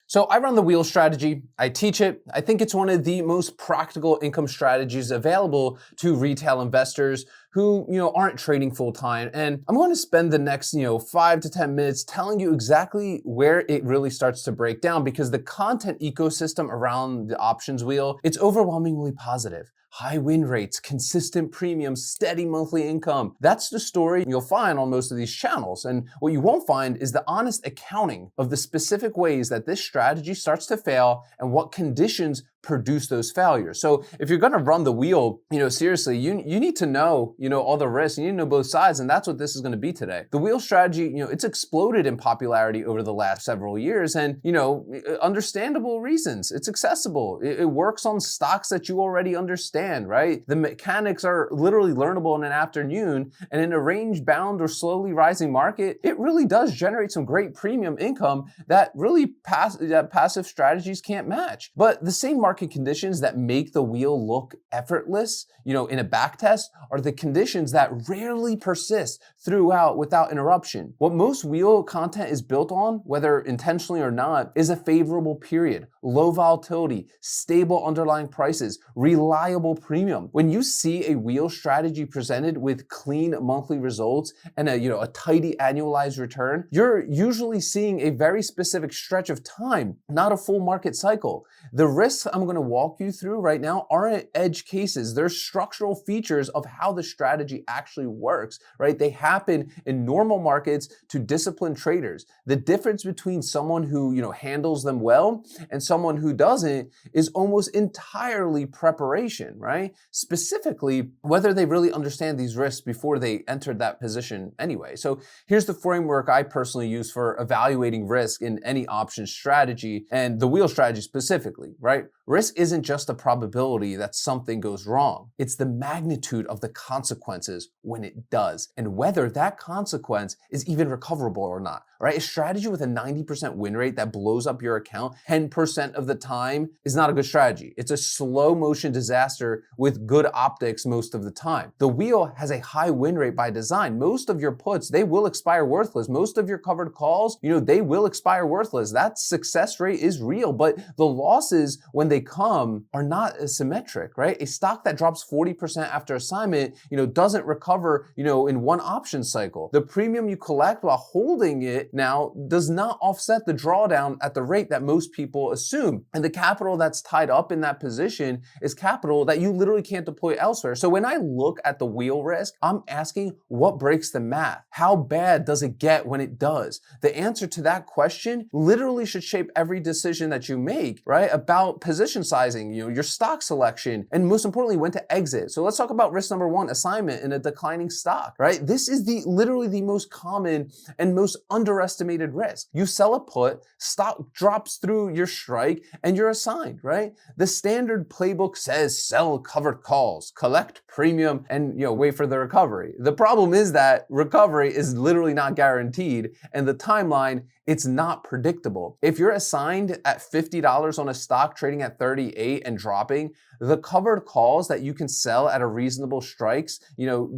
So I run the wheel strategy. I teach it. I think it's one of the most practical income strategies available to retail investors who, aren't trading full time. And I'm going to spend the next, 5 to 10 minutes telling you exactly where it really starts to break down, because the content ecosystem around the options wheel, it's overwhelmingly positive. High win rates, consistent premiums, steady monthly income. That's the story you'll find on most of these channels. And what you won't find is the honest accounting of the specific ways that this strategy starts to fail and what conditions produce those failures. So if you're going to run the wheel, seriously, you need to know, all the risks. You need to know both sides, and that's what this is going to be today. The wheel strategy, it's exploded in popularity over the last several years, and understandable reasons. It's accessible. It works on stocks that you already understand, right? The mechanics are literally learnable in an afternoon, and in a range-bound or slowly rising market, it really does generate some great premium income that really passive strategies can't match. But the same market conditions that make the wheel look effortless, in a back test, are the conditions that rarely persist throughout without interruption. What most wheel content is built on, whether intentionally or not, is a favorable period, low volatility, stable underlying prices, reliable premium. When you see a wheel strategy presented with clean monthly results and a tidy annualized return, you're usually seeing a very specific stretch of time, not a full market cycle. The risks I'm going to walk you through right now aren't edge cases. They're structural features of how the strategy actually works, right? They happen in normal markets to disciplined traders. The difference between someone who, handles them well and someone who doesn't is almost entirely preparation, right? Specifically, whether they really understand these risks before they entered that position anyway. So here's the framework I personally use for evaluating risk in any option strategy, and the wheel strategy specifically, right? Risk isn't just a probability that something goes wrong. It's the magnitude of the consequences when it does, and whether that consequence is even recoverable or not, right? A strategy with a 90% win rate that blows up your account 10% of the time is not a good strategy. It's a slow motion disaster with good optics most of the time. The wheel has a high win rate by design. Most of your puts, they will expire worthless. Most of your covered calls, they will expire worthless. That success rate is real, but the losses when they come are not symmetric, right? A stock that drops 40% after assignment, doesn't recover, in one option cycle. The premium you collect while holding it now does not offset the drawdown at the rate that most people assume. And the capital that's tied up in that position is capital that you literally can't deploy elsewhere. So when I look at the wheel risk, I'm asking, what breaks the math? How bad does it get when it does? The answer to that question literally should shape every decision that you make, right? About position sizing, your stock selection, and most importantly, when to exit. So let's talk about risk number one, assignment in a declining stock, right? This is literally the most common and most underestimated risk. You sell a put, stock drops through your strike, and you're assigned, right? The standard playbook says sell covered calls, collect premium, and wait for the recovery. The problem is that recovery is literally not guaranteed, and the timeline, it's not predictable. If you're assigned at $50 on a stock trading at 38 and dropping, the covered calls that you can sell at a reasonable strikes,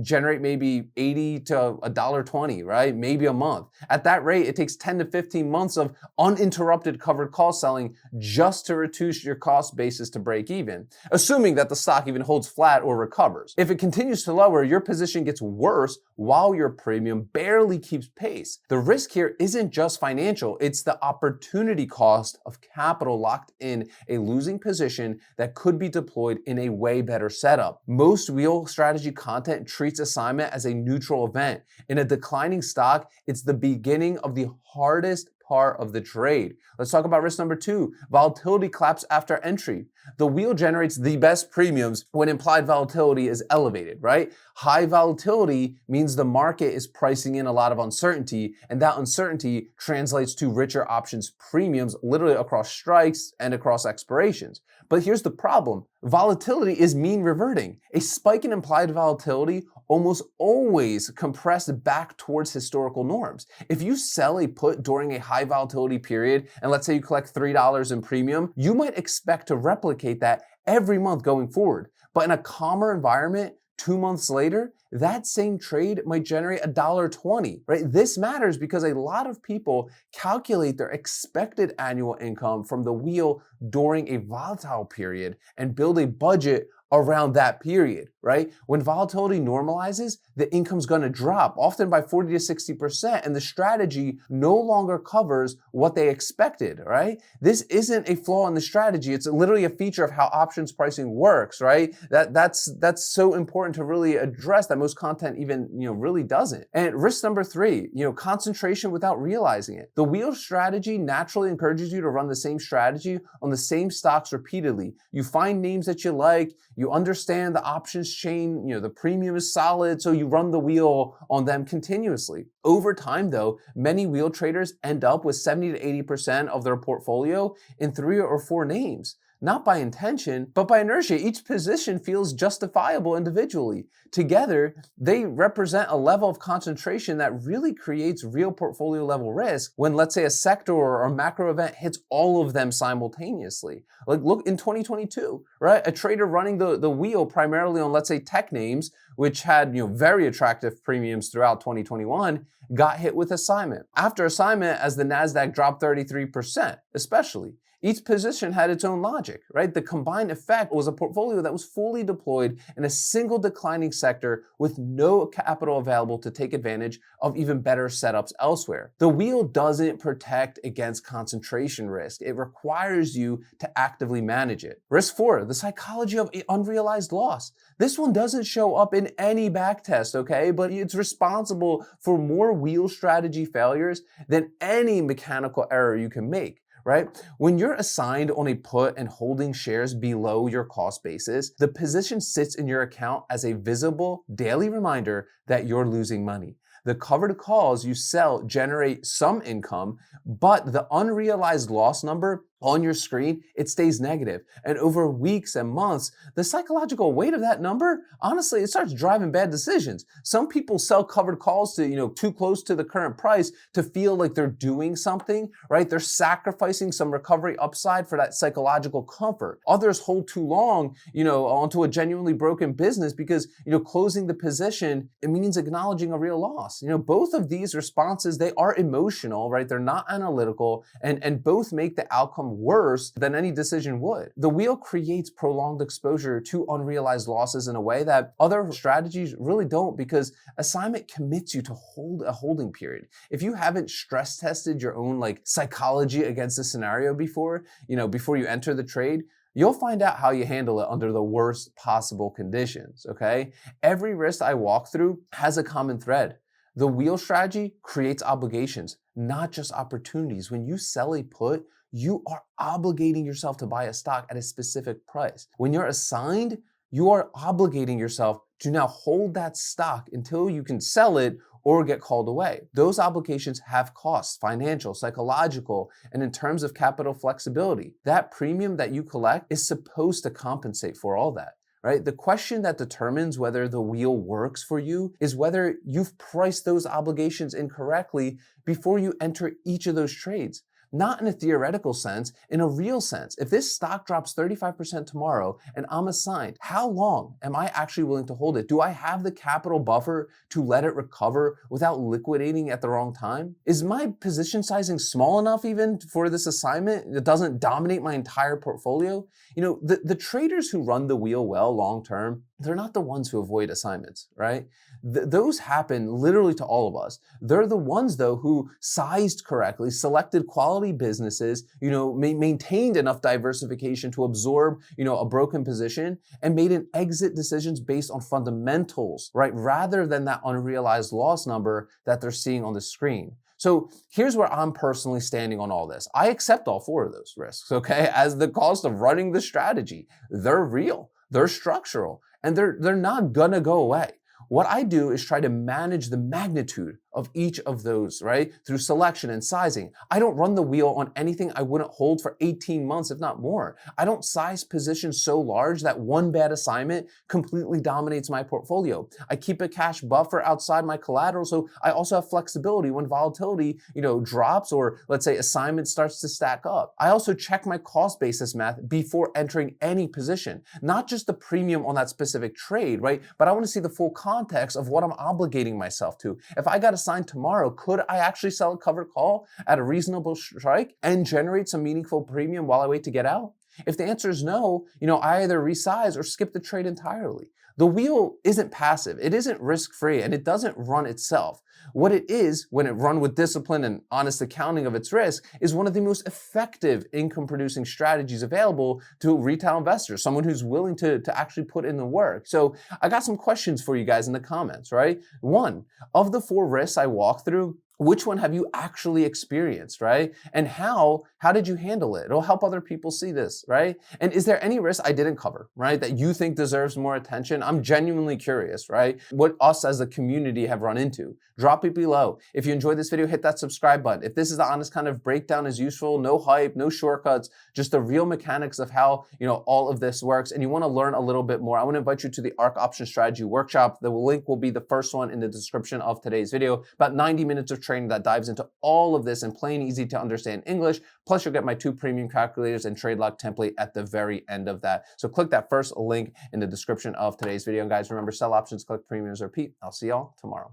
generate maybe 80 to $1.20, right? Maybe a month. At that rate, it takes 10 to 15 months of uninterrupted covered call selling just to reduce your cost basis to break even, assuming that the stock even holds flat or recovers. If it continues to lower, your position gets worse while your premium barely keeps pace. The risk here isn't just financial, it's the opportunity cost of capital locked in a losing position that could be deployed in a way better setup. Most wheel strategy content treats assignment as a neutral event. In a declining stock, it's the beginning of the hardest part of the trade. Let's talk about risk number two, volatility collapse after entry. The wheel generates the best premiums when implied volatility is elevated, right? High volatility means the market is pricing in a lot of uncertainty, and that uncertainty translates to richer options premiums literally across strikes and across expirations. But here's the problem. Volatility is mean reverting. A spike in implied volatility almost always compressed back towards historical norms. If you sell a put during a high volatility period, and let's say you collect $3 in premium, you might expect to replicate that every month going forward. But in a calmer environment, 2 months later, that same trade might generate $1.20, right? This matters because a lot of people calculate their expected annual income from the wheel during a volatile period and build a budget around that period, right? When volatility normalizes, the income's gonna drop, often by 40 to 60%, and the strategy no longer covers what they expected, right? This isn't a flaw in the strategy, it's literally a feature of how options pricing works, right? That's so important to really address that most content even, really doesn't. And risk number 3, concentration without realizing it. The wheel strategy naturally encourages you to run the same strategy on the same stocks repeatedly. You find names that you like, you understand the options chain, the premium is solid, so you run the wheel on them continuously. Over time though, many wheel traders end up with 70 to 80% of their portfolio in 3 or 4 names. Not by intention, but by inertia. Each position feels justifiable individually. Together, they represent a level of concentration that really creates real portfolio level risk when, let's say, a sector or a macro event hits all of them simultaneously. Like look in 2022, right? A trader running the wheel primarily on, let's say, tech names, which had very attractive premiums throughout 2021, got hit with assignment. After assignment, as the NASDAQ dropped 33%, especially. Each position had its own logic, right? The combined effect was a portfolio that was fully deployed in a single declining sector with no capital available to take advantage of even better setups elsewhere. The wheel doesn't protect against concentration risk. It requires you to actively manage it. Risk 4, the psychology of unrealized loss. This one doesn't show up in any backtest, okay? But it's responsible for more wheel strategy failures than any mechanical error you can make. Right? When you're assigned on a put and holding shares below your cost basis, the position sits in your account as a visible daily reminder that you're losing money. The covered calls you sell generate some income, but the unrealized loss number on your screen, it stays negative. And over weeks and months, the psychological weight of that number, honestly, it starts driving bad decisions. Some people sell covered calls to, too close to the current price to feel like they're doing something, right? They're sacrificing some recovery upside for that psychological comfort. Others hold too long, onto a genuinely broken business because, closing the position, it means acknowledging a real loss. Both of these responses, they are emotional, right? They're not analytical, and both make the outcome worse than any decision would. The wheel creates prolonged exposure to unrealized losses in a way that other strategies really don't, because assignment commits you to hold a holding period. If you haven't stress tested your own psychology against the scenario before you enter the trade, you'll find out how you handle it under the worst possible conditions, okay? Every risk I walk through has a common thread. The wheel strategy creates obligations, not just opportunities. When you sell a put, you are obligating yourself to buy a stock at a specific price. When you're assigned, you are obligating yourself to now hold that stock until you can sell it or get called away. Those obligations have costs, financial, psychological, and in terms of capital flexibility. That premium that you collect is supposed to compensate for all that. Right? The question that determines whether the wheel works for you is whether you've priced those obligations incorrectly before you enter each of those trades. Not in a theoretical sense, in a real sense. If this stock drops 35% tomorrow and I'm assigned, how long am I actually willing to hold it? Do I have the capital buffer to let it recover without liquidating at the wrong time? Is my position sizing small enough even for this assignment that doesn't dominate my entire portfolio? The traders who run the wheel well long term, they're not the ones who avoid assignments, right? Those happen literally to all of us. They're the ones though who sized correctly, selected quality businesses, maintained enough diversification to absorb, a broken position, and made an exit decisions based on fundamentals, right? Rather than that unrealized loss number that they're seeing on the screen. So here's where I'm personally standing on all this. I accept all 4 of those risks, okay, as the cost of running the strategy. They're real, they're structural, and they're not gonna go away. What I do is try to manage the magnitude of each of those, right? Through selection and sizing. I don't run the wheel on anything I wouldn't hold for 18 months, if not more. I don't size positions so large that one bad assignment completely dominates my portfolio. I keep a cash buffer outside my collateral, so I also have flexibility when volatility, drops, or let's say assignment starts to stack up. I also check my cost basis math before entering any position, not just the premium on that specific trade, right? But I want to see the full context of what I'm obligating myself to. If I got assigned tomorrow, could I actually sell a covered call at a reasonable strike and generate some meaningful premium while I wait to get out? If the answer is no, I either resize or skip the trade entirely. The wheel isn't passive, it isn't risk-free, and it doesn't run itself. What it is, when it run with discipline and honest accounting of its risk, is one of the most effective income-producing strategies available to retail investors, someone who's willing to actually put in the work. So I got some questions for you guys in the comments, right? One, of the 4 risks I walked through, which one have you actually experienced, right? And how did you handle it? It'll help other people see this, right? And is there any risk I didn't cover, right, that you think deserves more attention? I'm genuinely curious, right? What us as a community have run into. Drop it below. If you enjoyed this video, hit that subscribe button. If this is the honest kind of breakdown is useful, no hype, no shortcuts, just the real mechanics of how, all of this works, and you want to learn a little bit more, I want to invite you to the Ark Options Strategy workshop. The link will be the first one in the description of today's video. About 90 minutes of training that dives into all of this in plain, easy to understand English. Plus, you'll get my 2 premium calculators and trade lock template at the very end of that. So click that first link in the description of today's video. And guys, remember, sell options, collect premiums, repeat. I'll see y'all tomorrow.